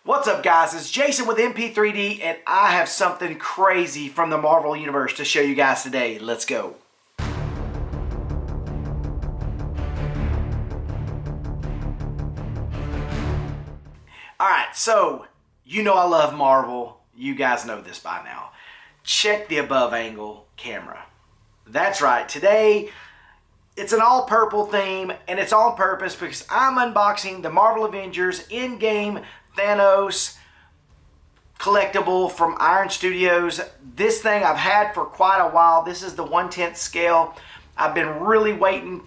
What's up, guys? It's Jason with MP3D, and I have something crazy from the Marvel Universe to show you guys today. Let's go. Alright, so, you know I love Marvel. You guys know this by now. Check the above angle camera. That's right, today it's an all purple theme, and it's on purpose because I'm unboxing the Marvel Avengers Endgame Thanos collectible from Iron Studios. This thing I've had for quite a while. This is the 1/10 scale. I've been really waiting,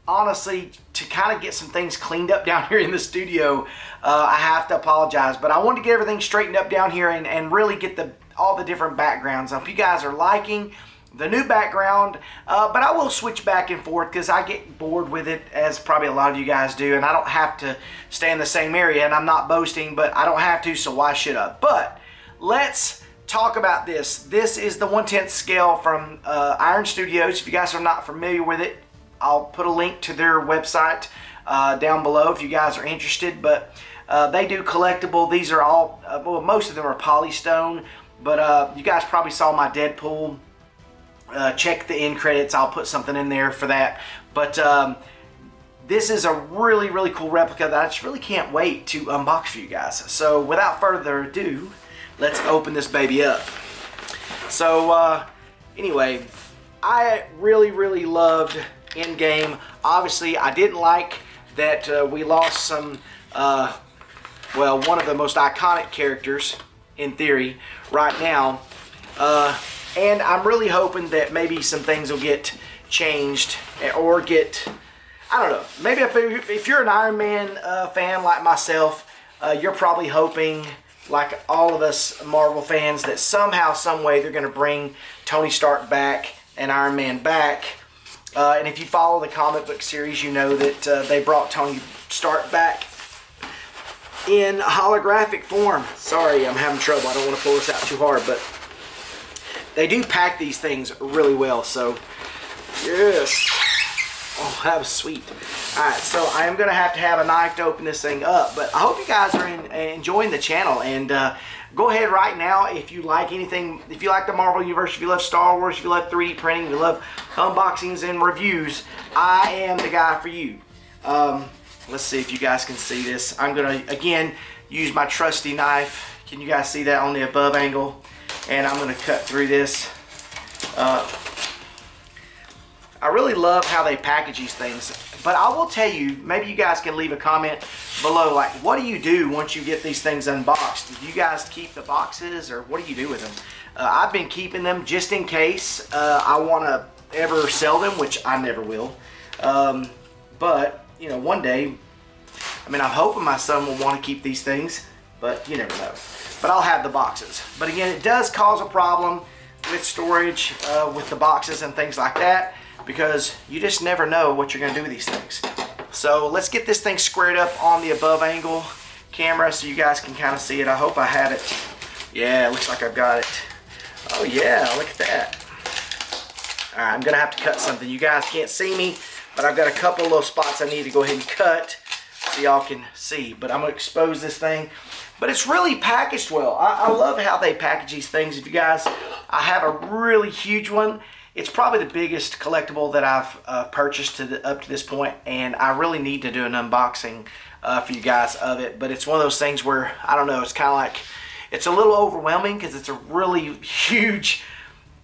honestly, to kind of get some things cleaned up down here in the studio. I have to apologize, but I wanted to get everything straightened up down here and really get all the different backgrounds. I hope you guys are liking the new background, but I will switch back and forth because I get bored with it, as probably a lot of you guys do, and I don't have to stay in the same area, and I'm not boasting, but I don't have to, so why should I? But let's talk about this. This is the 1/10 scale from Iron Studios. If you guys are not familiar with it, I'll put a link to their website down below if you guys are interested, but they do collectible. These are all, well, most of them are polystone, but you guys probably saw my Deadpool. Check the end credits. I'll put something in there for that. But this is a really, really cool replica that I just really can't wait to unbox for you guys. So without further ado, let's open this baby up. So anyway, I really, really loved Endgame. Obviously, I didn't like that we lost some, well, one of the most iconic characters, in theory, right now. And I'm really hoping that maybe some things will get changed or get, I don't know, maybe if you're an Iron Man fan like myself, you're probably hoping, like all of us Marvel fans, that somehow, some way they're going to bring Tony Stark back and Iron Man back. And if you follow the comic book series, you know that they brought Tony Stark back in holographic form. Sorry, I'm having trouble. I don't want to pull this out too hard, but they do pack these things really well, so yes. Oh, that was sweet. Alright, so I am going to have a knife to open this thing up, but I hope you guys are enjoying the channel, and go ahead right now if you like anything, if you like the Marvel Universe, if you love Star Wars, if you love 3D printing, if you love unboxings and reviews, I am the guy for you. Let's see if you guys can see this. I'm going to, again, use my trusty knife. Can you guys see that on the above angle? And I'm going to cut through this. I really love how they package these things. But I will tell you, maybe you guys can leave a comment below, like, what do you do once you get these things unboxed? Do you guys keep the boxes, or what do you do with them? I've been keeping them just in case I want to ever sell them, which I never will. But, you know, one day, I mean, I'm hoping my son will want to keep these things, but you never know. But I'll have the boxes. But again, it does cause a problem with storage, with the boxes and things like that, because you just never know what you're going to do with these things. So let's get this thing squared up on the above angle camera so you guys can kind of see it. I hope I have it. Yeah, it looks like I've got it. Oh yeah, look at that. Alright, I'm going to have to cut something. You guys can't see me, but I've got a couple of little spots I need to go ahead and cut so y'all can see. But I'm going to expose this thing. But it's really packaged well. I love how they package these things. If you guys, I have a really huge one. It's probably the biggest collectible that I've purchased up to this point, and I really need to do an unboxing for you guys of it. But it's one of those things where, I don't know, it's kind of like, it's a little overwhelming because it's a really huge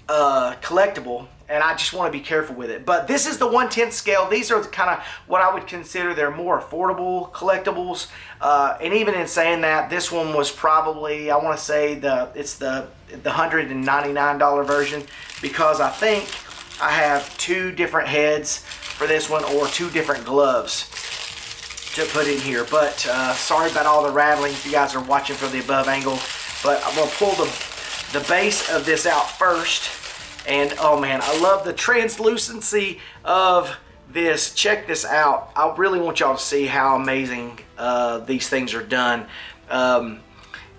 collectible, and I just want to be careful with it. But this is the 1/10 scale. These are kind of what I would consider they're more affordable collectibles. And even in saying that, this one was probably, I want to say it's the $199 version, because I think I have two different heads for this one, or two different gloves to put in here. But sorry about all the rattling if you guys are watching from the above angle. But I'm going to pull the base of this out first. And oh man, I love the translucency of this. Check this out. I really want y'all to see how amazing these things are done.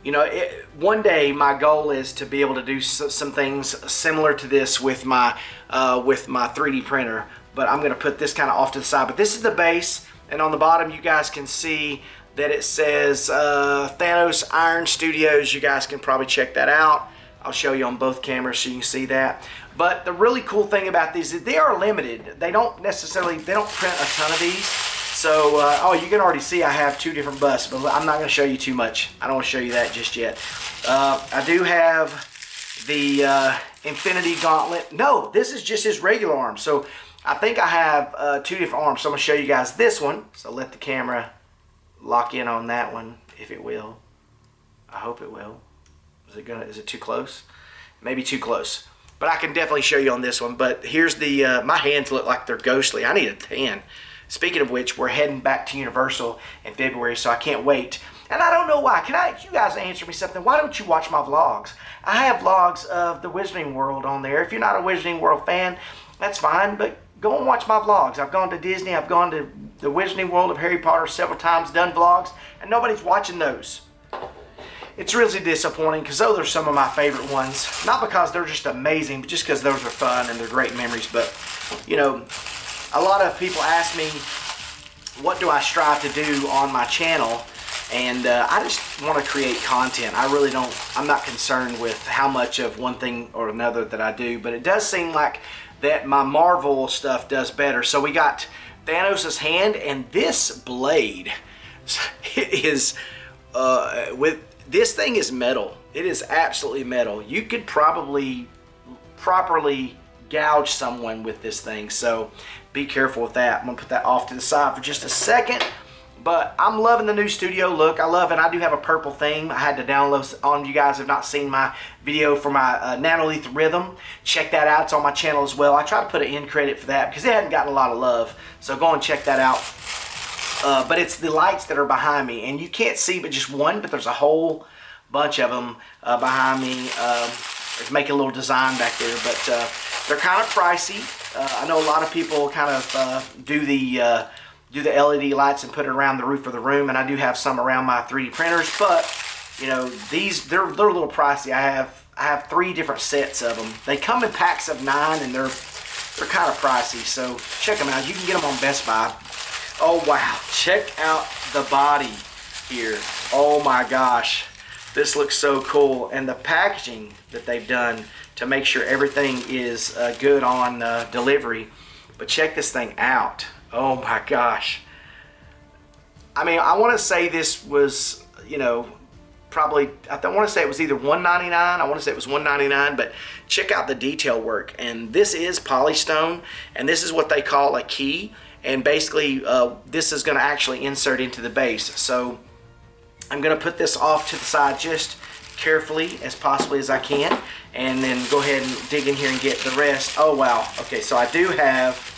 You know, one day my goal is to be able to do some things similar to this with my 3D printer. But I'm going to put this kind of off to the side. But this is the base, and on the bottom you guys can see that it says Thanos Iron Studios. You guys can probably check that out. I'll show you on both cameras so you can see that. But the really cool thing about these is they are limited. They don't print a ton of these. So, oh, you can already see I have 2 different busts, but I'm not going to show you too much. I don't want to show you that just yet. I do have the Infinity Gauntlet. No, this is just his regular arm. So, I think I have 2 different arms. So, I'm going to show you guys this one. So, let the camera lock in on that one, if it will. I hope it will. Is it too close? Maybe too close. But I can definitely show you on this one. But here's the, my hands look like they're ghostly. I need a tan. Speaking of which, we're heading back to Universal in February, so I can't wait. And I don't know why. You guys answer me something? Why don't you watch my vlogs? I have vlogs of the Wizarding World on there. If you're not a Wizarding World fan, that's fine, but go and watch my vlogs. I've gone to Disney. I've gone to the Wizarding World of Harry Potter several times, done vlogs, and nobody's watching those. It's really disappointing because those are some of my favorite ones. Not because they're just amazing, but just because those are fun and they're great memories. But, you know, a lot of people ask me, what do I strive to do on my channel? And I just want to create content. I really don't, I'm not concerned with how much of one thing or another that I do. But it does seem like that my Marvel stuff does better. So we got Thanos' hand, and this blade, it is, this thing is metal. It is absolutely metal. You could probably properly gouge someone with this thing, so be careful with that. I'm gonna put that off to the side for just a second. But I'm loving the new studio look. I love it. I do have a purple theme. I had to download on. You guys have not seen my video for my Nanolith Rhythm. Check that out. It's on my channel as well. I try to put an end credit for that because it hadn't gotten a lot of love. So go and check that out. But it's the lights that are behind me, and you can't see but just one, but there's a whole bunch of them behind me. It's making a little design back there, but they're kind of pricey. I know a lot of people kind of do the LED lights and put it around the roof of the room, and I do have some around my 3D printers, but you know, they're a little pricey. I have 3 different sets of them. They come in packs of 9, and they're kind of pricey, so check them out. You can get them on Best Buy. Oh wow, check out the body here. Oh my gosh, this looks so cool, and the packaging that they've done to make sure everything is good on delivery. But check this thing out. Oh my gosh. I mean, I want to say this was, you know, probably, I want to say it was either $1.99. I want to say it was $1.99, but check out the detail work. And this is polystone, and this is what they call a key. And basically, this is going to actually insert into the base. So I'm going to put this off to the side just carefully as possibly as I can, and then go ahead and dig in here and get the rest. Oh wow. Okay, so I do have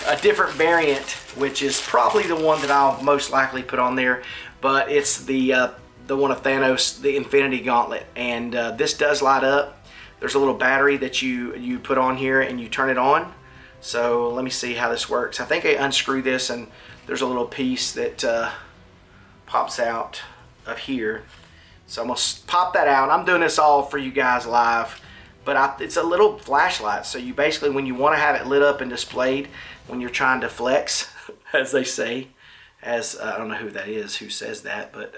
a different variant, which is probably the one that I'll most likely put on there, but it's the one of Thanos, the Infinity Gauntlet, and this does light up. There's a little battery that you put on here and you turn it on. So let me see how this works. I think I unscrew this, and there's a little piece that pops out of here. So I'm gonna pop that out. I'm doing this all for you guys live, but it's a little flashlight. So you basically, when you want to have it lit up and displayed, when you're trying to flex, as they say, as I don't know who that is, who says that, but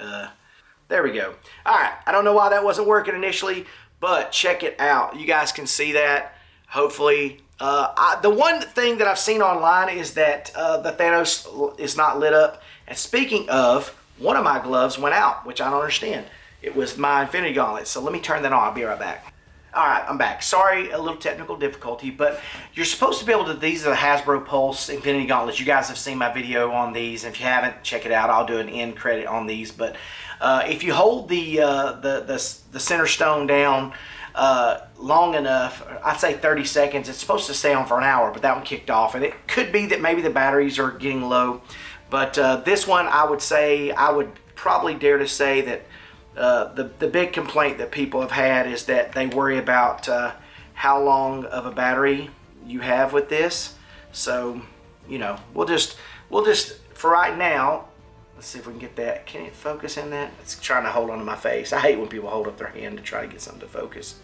there we go. All right, I don't know why that wasn't working initially, but check it out. You guys can see that, hopefully. The one thing that I've seen online is that the Thanos is not lit up. And speaking of, one of my gloves went out, which I don't understand. It was my Infinity Gauntlet. So let me turn that on. I'll be right back. All right, I'm back. Sorry, a little technical difficulty, but you're supposed to be able to, these are the Hasbro Pulse Infinity Gauntlets. You guys have seen my video on these. If you haven't, check it out. I'll do an end credit on these. But if you hold the center stone down long enough, I'd say 30 seconds, it's supposed to stay on for an hour, but that one kicked off. And it could be that maybe the batteries are getting low. But this one, I would probably dare to say that the big complaint that people have had is that they worry about how long of a battery you have with this. So, you know, we'll just for right now, let's see if we can get that. Can it focus in that? It's trying to hold onto my face. I hate when people hold up their hand to try to get something to focus,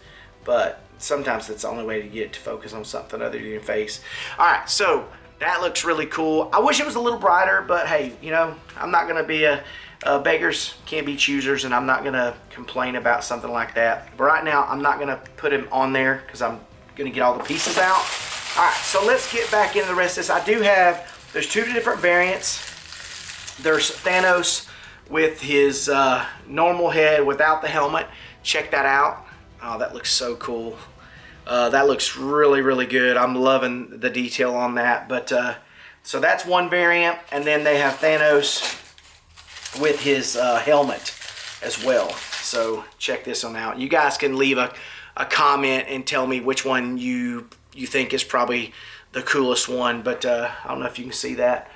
but sometimes that's the only way to get it to focus on something other than your face. All right, so that looks really cool. I wish it was a little brighter, but hey, you know, I'm not gonna be a beggars can't be choosers, and I'm not going to complain about something like that. But right now, I'm not going to put him on there because I'm going to get all the pieces out. All right, so let's get back into the rest of this. I do have, there's two different variants. There's Thanos with his normal head without the helmet. Check that out. Oh, that looks so cool. That looks really, really good. I'm loving the detail on that. But so that's one variant, and then they have Thanos with his helmet as well. So check this one out. You guys can leave a comment and tell me which one you think is probably the coolest one. But I don't know if you can see that.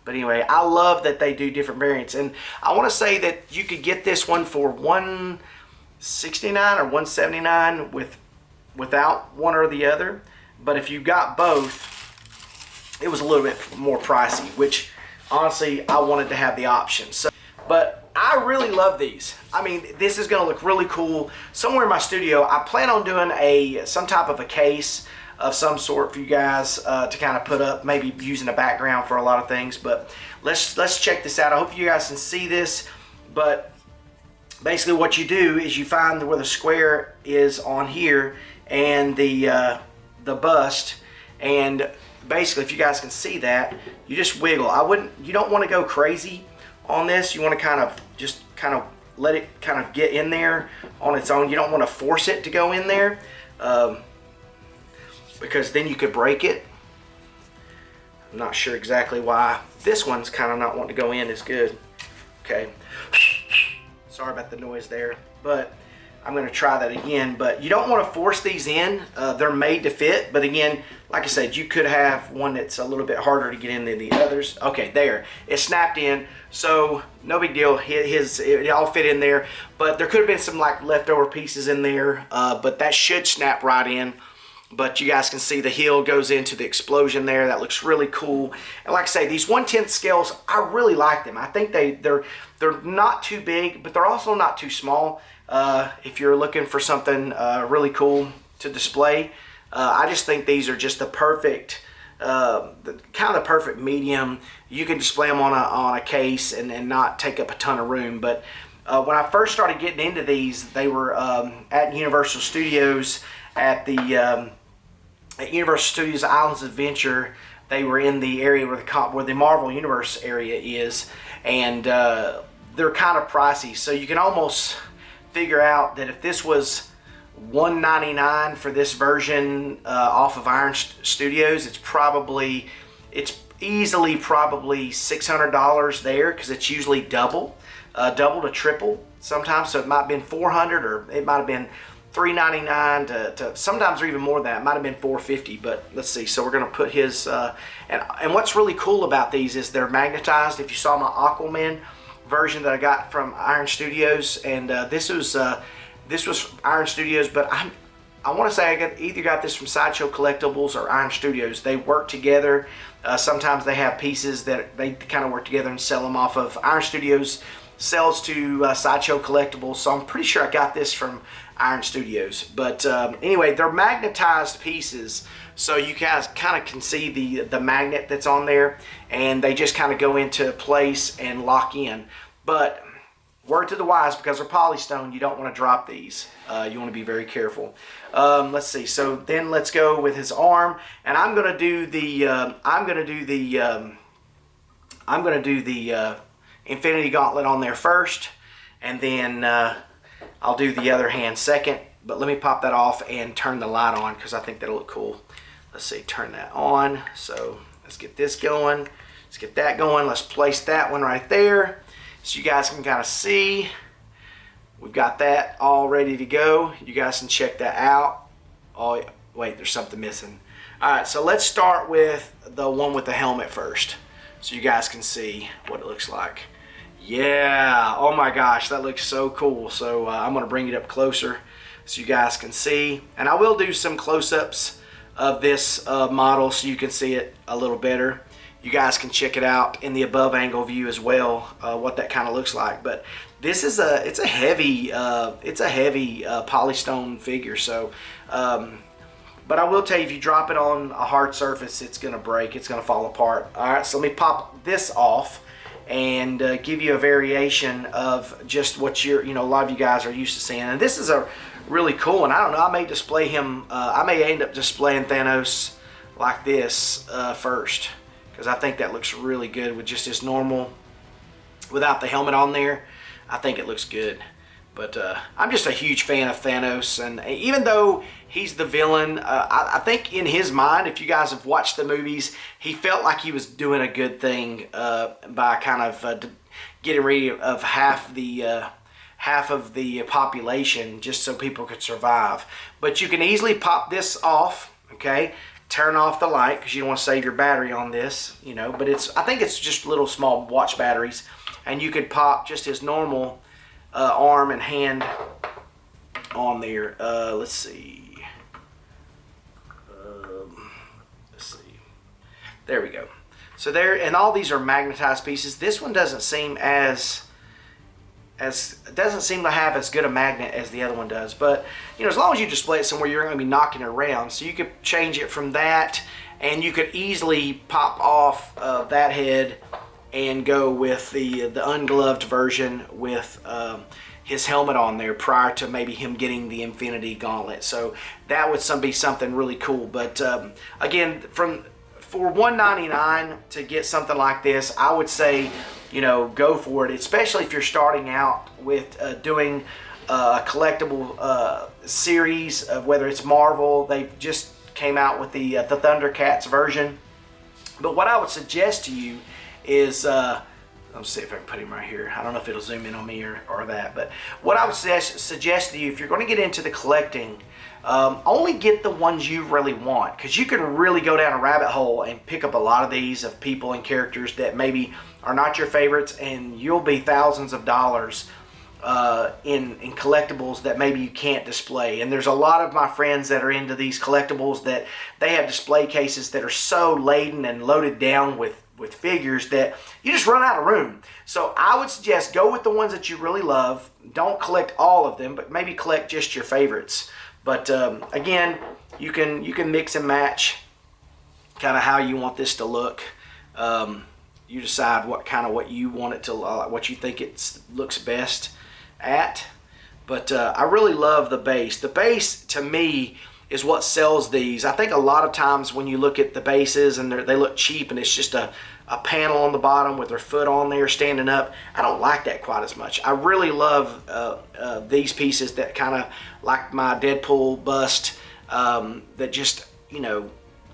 But anyway, I love that they do different variants, and I want to say that you could get this one for $169 or $179 without one or the other. But if you got both, it was a little bit more pricey, which honestly I wanted to have the option. So, but I really love these. I mean, this is going to look really cool somewhere in my studio. I plan on doing some type of a case of some sort for you guys to kind of put up, maybe using a background for a lot of things. But let's check this out. I hope you guys can see this. But basically what you do is you find where the square is on here and the bust, and basically if you guys can see that, you just wiggle. You don't want to go crazy on this. You want to kind of let it kind of get in there on its own. You don't want to force it to go in there. Because then you could break it. I'm not sure exactly why this one's kind of not wanting to go in as good. Okay, sorry about the noise there, but I'm going to try that again. But you don't want to force these in. They're made to fit, but again, like I said, you could have one that's a little bit harder to get in than the others. Okay, there, it snapped in, so no big deal. It all fit in there, but there could have been some like leftover pieces in there, but that should snap right in. But you guys can see the heel goes into the explosion there. That looks really cool. And like I say, these 1/10 scales, I really like them. I think they're not too big, but they're also not too small. If you're looking for something really cool to display, I just think these are just the perfect, kind of the perfect medium. You can display them on a case and not take up a ton of room. But when I first started getting into these, they were at Universal Studios at Universal Studios Islands Adventure. They were in the area where the Marvel Universe area is, and they're kind of pricey. So you can almost figure out that if this was $199 for this version off of Iron Studios, it's easily probably $600 there, because it's usually double to triple sometimes. So it might have been $400, or it might have been $399 to sometimes, or even more than that. It might have been $450, but let's see. So we're going to put his and what's really cool about these is they're magnetized. If you saw my Aquaman version that I got from Iron Studios, and this was Iron Studios, but I want to say I either got this from Sideshow Collectibles or Iron Studios. They work together. Sometimes they have pieces that they kind of work together and sell them off of. Iron Studios sells to Sideshow Collectibles, so I'm pretty sure I got this from Iron Studios. But anyway, they're magnetized pieces, so you guys kind of can see the magnet that's on there, and they just kind of go into place and lock in. But word to the wise, because they're polystone, you don't want to drop these. You want to be very careful. Let's see. So then let's go with his arm, and I'm gonna do the Infinity Gauntlet on there first, and then I'll do the other hand second. But let me pop that off and turn the light on, because I think that'll look cool. Let's see, turn that on. So let's get this going. Let's get that going. Let's place that one right there, so you guys can kind of see. We've got that all ready to go. You guys can check that out. Oh, wait, there's something missing. All right, so let's start with the one with the helmet first, so you guys can see what it looks like. Yeah, oh my gosh, that looks so cool. So I'm gonna bring it up closer so you guys can see. And I will do some close-ups of this model so you can see it a little better. You guys can check it out in the above angle view as well, what that kind of looks like. But this is it's a heavy polystone figure. So, but I will tell you, if you drop it on a hard surface, it's gonna break. It's gonna fall apart. All right, so let me pop this off, and give you a variation of just what you're, a lot of you guys are used to seeing. And this is a really cool one. I don't know, I may display him, I may end up displaying Thanos like this first, because I think that looks really good with just his normal, without the helmet on there. I think it looks good. But I'm just a huge fan of Thanos, and even though he's the villain, I think in his mind, if you guys have watched the movies, he felt like he was doing a good thing by kind of getting rid of half of the population just so people could survive. But you can easily pop this off, okay? Turn off the light because you don't want to save your battery on this, But I think it's just little small watch batteries, and you could pop just his normal arm and hand on there. Let's see. There we go. So there, and all these are magnetized pieces. This one doesn't seem doesn't seem to have as good a magnet as the other one does. But as long as you display it somewhere, you're going to be knocking it around. So you could change it from that, and you could easily pop off that head and go with the ungloved version with his helmet on there prior to maybe him getting the Infinity Gauntlet. So that would be something really cool. But again, for $199 to get something like this, I would say, go for it, especially if you're starting out with doing a collectible series, whether it's Marvel. They've just came out with the Thundercats version. But what I would suggest to you is, let's see if I can put him right here. I don't know if it'll zoom in on me or that, but what I would suggest to you, if you're going to get into the collecting, only get the ones you really want, because you can really go down a rabbit hole and pick up a lot of these of people and characters that maybe are not your favorites, and you'll be thousands of dollars in collectibles that maybe you can't display. And there's a lot of my friends that are into these collectibles that they have display cases that are so laden and loaded down with figures that you just run out of room. So I would suggest go with the ones that you really love. Don't collect all of them, but maybe collect just your favorites. But again, you can mix and match kind of how you want this to look. You decide what you want it to, what you think it looks best at. But I really love the base. The base to me is what sells these. I think a lot of times when you look at the bases and they look cheap and it's just a panel on the bottom with their foot on there standing up, I don't like that quite as much. I really love these pieces that kind of like my Deadpool bust, that just,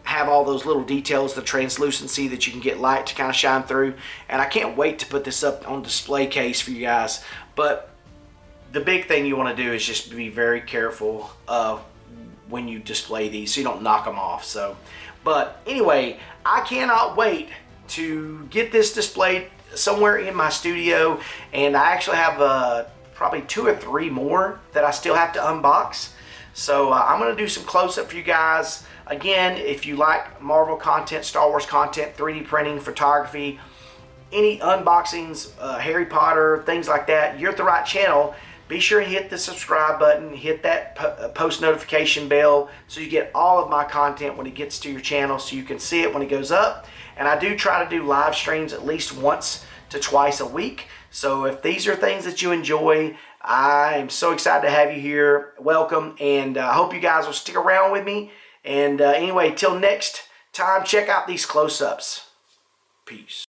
have all those little details, the translucency that you can get light to kind of shine through. And I can't wait to put this up on display case for you guys. But the big thing you want to do is just be very careful when you display these so you don't knock them off. So, but anyway, I cannot wait to get this displayed somewhere in my studio, and I actually have probably 2 or 3 more that I still have to unbox. So I'm going to do some close-up for you guys. Again, if you like Marvel content, Star Wars content, 3D printing, photography, any unboxings, Harry Potter, things like that, you're at the right channel. Be sure to hit the subscribe button, hit that post notification bell so you get all of my content when it gets to your channel so you can see it when it goes up. And I do try to do live streams at least once to twice a week. So if these are things that you enjoy, I am so excited to have you here. Welcome, and I hope you guys will stick around with me. And anyway, till next time, check out these close-ups. Peace.